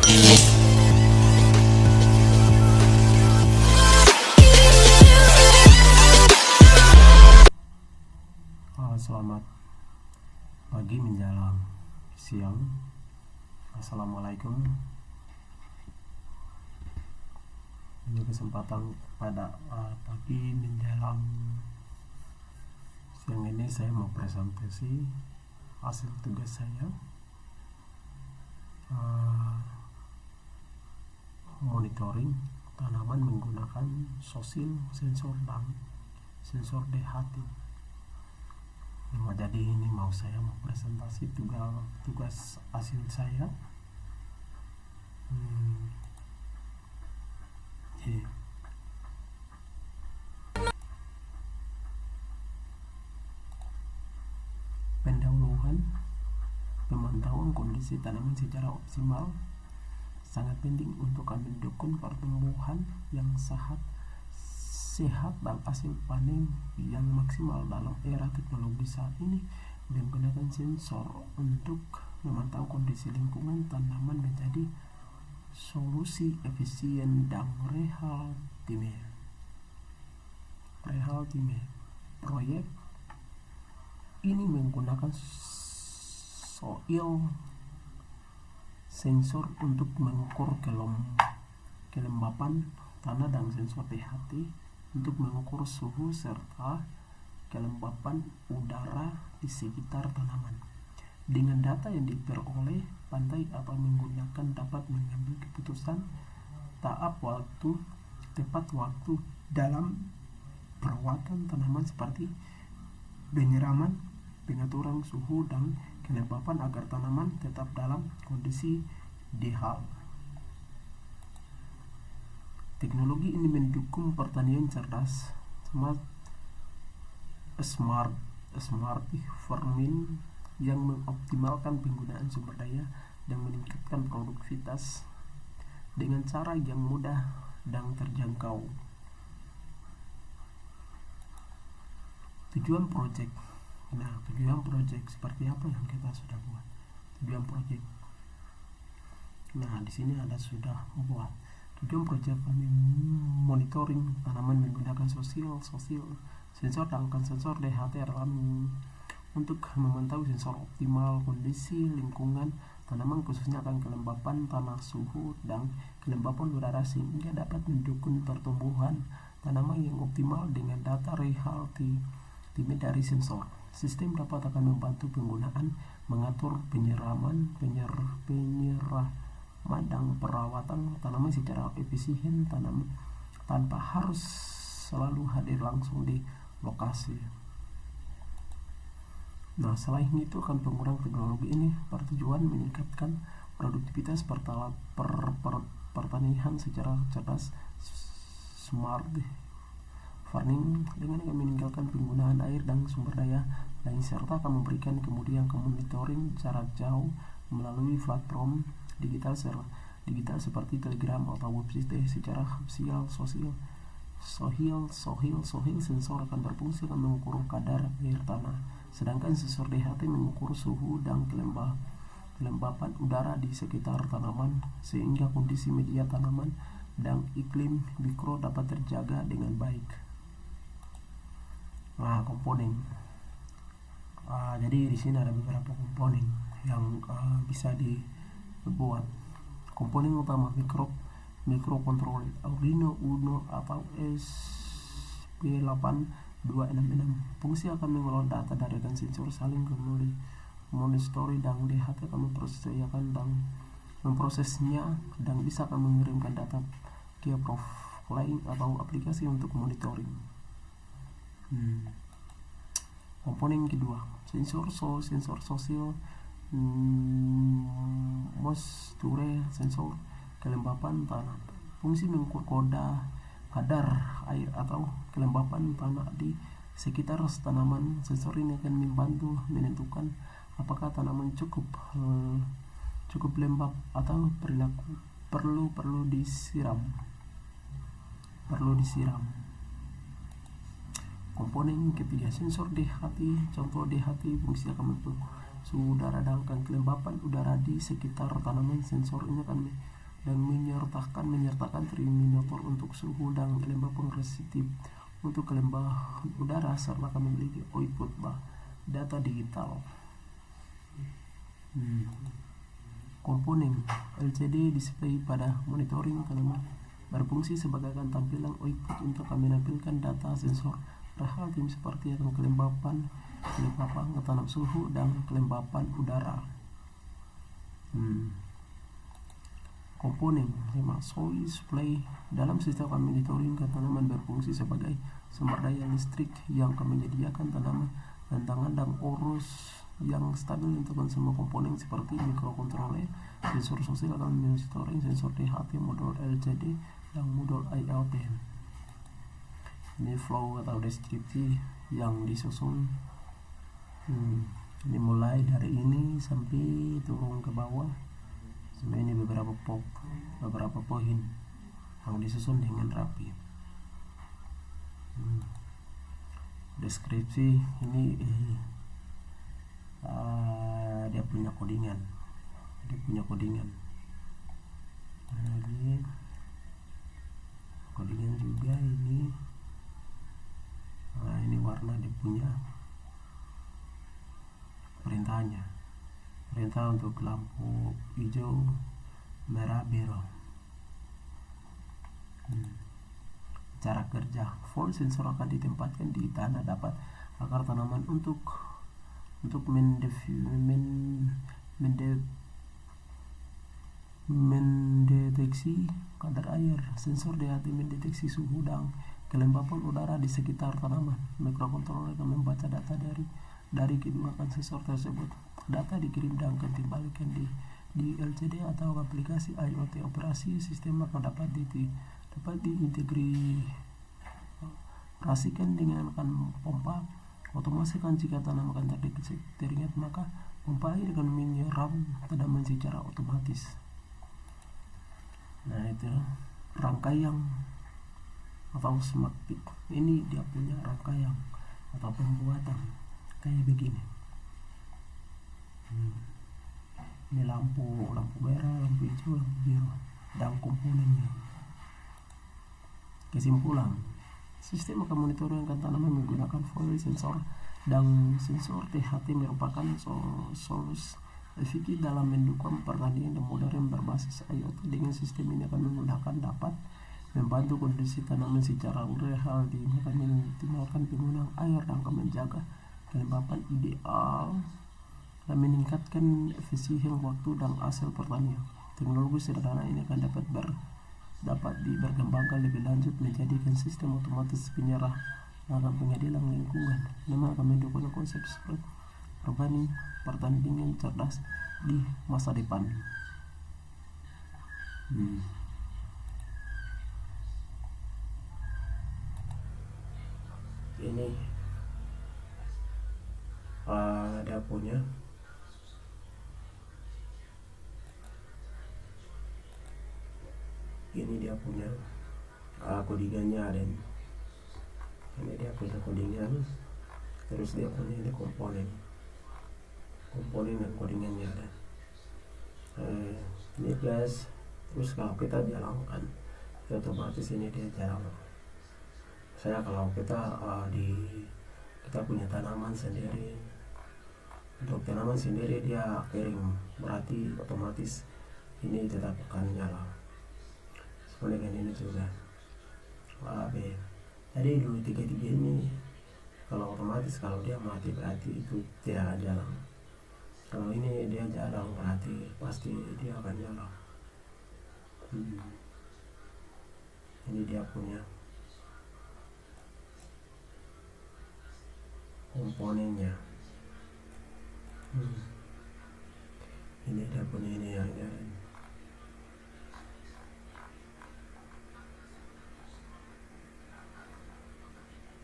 Selamat pagi menjelang siang. Assalamualaikum. Ini kesempatan pada pagi menjelang siang ini saya mau presentasi hasil tugas saya, monitoring tanaman menggunakan sosil, sensor dan sensor DHT. Jadi ini saya mau presentasi tugas hasil saya. Pendahuluan pemantauan kondisi tanaman secara optimal sangat penting untuk mendukung pertumbuhan yang sehat dan hasil panen yang maksimal. Dalam era teknologi saat ini, menggunakan sensor untuk memantau kondisi lingkungan tanaman menjadi solusi efisien dan real time. Proyek ini menggunakan soil sensor untuk mengukur kelembapan tanah dan sensor DHT untuk mengukur suhu serta kelembapan udara di sekitar tanaman. Dengan data yang diperoleh, pandai atau menggunakan dapat mengambil keputusan tepat waktu dalam perawatan tanaman seperti penyiraman, pengaturan suhu dan kelembapan agar tanaman tetap dalam kondisi ideal. Teknologi ini mendukung pertanian cerdas, smart farming yang mengoptimalkan penggunaan sumber daya dan meningkatkan produktivitas dengan cara yang mudah dan terjangkau. Tujuan proyek seperti apa yang kita sudah buat. Tujuan proyek. Di sini ada sudah buat. Tujuan proyek monitoring tanaman menggunakan sosil sensor dan sensor DHT adalah untuk memantau sensor optimal kondisi lingkungan tanaman, khususnya akan kelembapan tanah, suhu dan kelembapan udara, sehingga dapat mendukung pertumbuhan tanaman yang optimal dengan data real time dari sensor. Sistem dapat akan membantu penggunaan mengatur penyiraman dan perawatan tanaman secara efisien tanpa harus selalu hadir langsung di lokasi. Selain itu, akan penggunaan teknologi ini bertujuan meningkatkan produktivitas pertanian secara cerdas, smart farming dengan meninggalkan penggunaan air dan sumber daya lain, serta akan memberikan kemudian monitoring jarak jauh melalui platform digital seperti Telegram atau website. Secara soil sensor akan berfungsi akan mengukur kadar air tanah, sedangkan sensor DHT mengukur suhu dan kelembapan udara di sekitar tanaman, sehingga kondisi media tanaman dan iklim mikro dapat terjaga dengan baik. Komponen. Jadi di sini ada beberapa komponen yang bisa dibuat. Komponen utama mikrokontroler Arduino Uno atau SP8266. Fungsi akan mengolah data dari sensor saling monitoring dan DHT akan memprosesnya dan bisa akan mengirimkan data ke profiling atau aplikasi untuk monitoring. Komponen kedua, sensor sosil moisture sensor kelembapan tanah. Fungsi mengukur kadar air atau kelembapan tanah di sekitar tanaman. Sensor ini akan membantu menentukan apakah tanaman cukup lembab atau perlu disiram. Komponen ketiga, sensor DHT. Contoh DHT fungsi akan menentukan suhu udara dan kelembapan udara di sekitar tanaman. Sensor ini akan dan menyertakan terminator untuk suhu dan kelembapan resistif untuk kelembapan udara, serta akan memiliki output data digital. Komponen LCD display pada monitoring tanaman berfungsi sebagai tampilan output untuk menampilkan data sensor real time seperti kelembapan tanam suhu dan kelembapan udara. Komponen 5. Soil supply dalam sistem monitoring tanaman berfungsi sebagai sumber daya listrik yang menyediakan tanaman tantangan dan arus yang stabil untuk semua komponen seperti mikrokontroler, sensor sosial akan monitoring, sensor DHT, modul LCD, dan modul IoT. Ini flow atau deskripsi yang disusun. Ini mulai dari ini sampai turun ke bawah. Sebenarnya ini beberapa poin yang disusun dengan rapi. Deskripsi ini dia punya codingan. Jadi codingan juga ini. Ini warna dia punya perintah untuk lampu hijau, merah, biru. Cara kerja full sensor akan ditempatkan di tanah dapat agar tanaman untuk mendeteksi kadar air. Sensor DHT mendeteksi suhu dan kelembapan udara di sekitar tanaman. Mikrokontroler akan membaca data dari kedua sensor tersebut. Data dikirim dan akan dikembalikan di LCD atau aplikasi IoT. Operasi sistem akan dapat diintegrasikan dengan pompa otomatis. Jika tanaman akan teringat, maka pompa air akan menyiram tanaman secara otomatis. Nah, itu rangkaian atau smart pick. Ini dia punya rangkaian atau pembuatan kayak begini. Ini lampu merah, lampu hijau, lampu biru, dan komponennya. Kesimpulan, sistem akan monitoring tanaman menggunakan foil sensor dan sensor THT merupakan solusi efektif dalam mendukung pertanian dan modern berbasis IoT. Dengan sistem ini akan dapat membantu kondisi tanaman secara real time, mengoptimalkan penggunaan air dan menjaga kelembapan ideal dan meningkatkan efisiensi waktu dan hasil pertanian. Teknologi sederhana ini akan dapat berkembangkan lebih lanjut menjadikan sistem otomatis penyerah dan pengadilan lingkungan. Nama akan mendukung konsep seperti organik pertandingan cerdas di masa depan. Ini ada punya ini dia punya codingannya ada ini dia punya codingan, terus dia punya ini komponen dan codingannya ada ini plus. Terus kalau kita jalankan otomatis ini dia jalan. Kalau kita kita punya tanaman sendiri, untuk tanaman sendiri dia kering, berarti otomatis ini tetap akan nyala. Seperti dengan ini juga. Jadi 2-3 ini kalau otomatis, kalau dia mati berarti itu tidak akan jalan. Kalau ini dia jalan berarti pasti dia akan jalan. Ini dia punya komponennya. Ini dia punya ini yang jalan.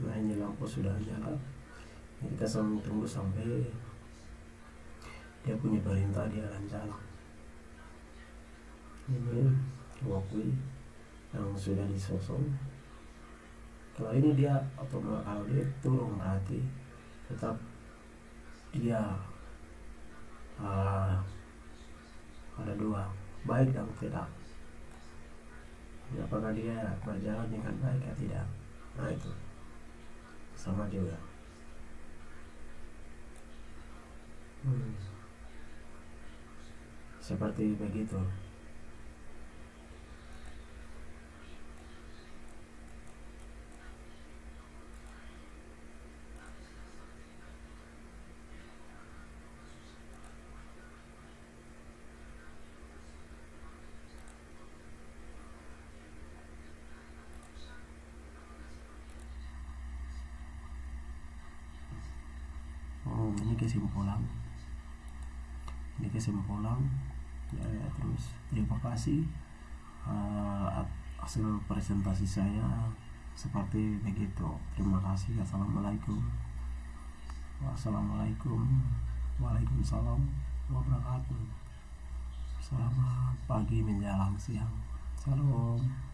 Nah, ini lampu sudah nyala. Kita tunggu sampai dia punya perintah dia akan jalan. Ini waktu yang sudah disusun. Kalau ini dia otomatis, kalau dia turun berarti tetap dia ada dua, baik dan tidak. apakah dia berjalan dengan baik atau tidak. Nah itu sama juga. Seperti begitu. Ini kesimpulan ya, terus terima kasih. Hasil presentasi saya seperti begitu. Terima kasih. Assalamualaikum. Waalaikumsalam wabarakatuh. Selamat pagi menjelang siang. Salam.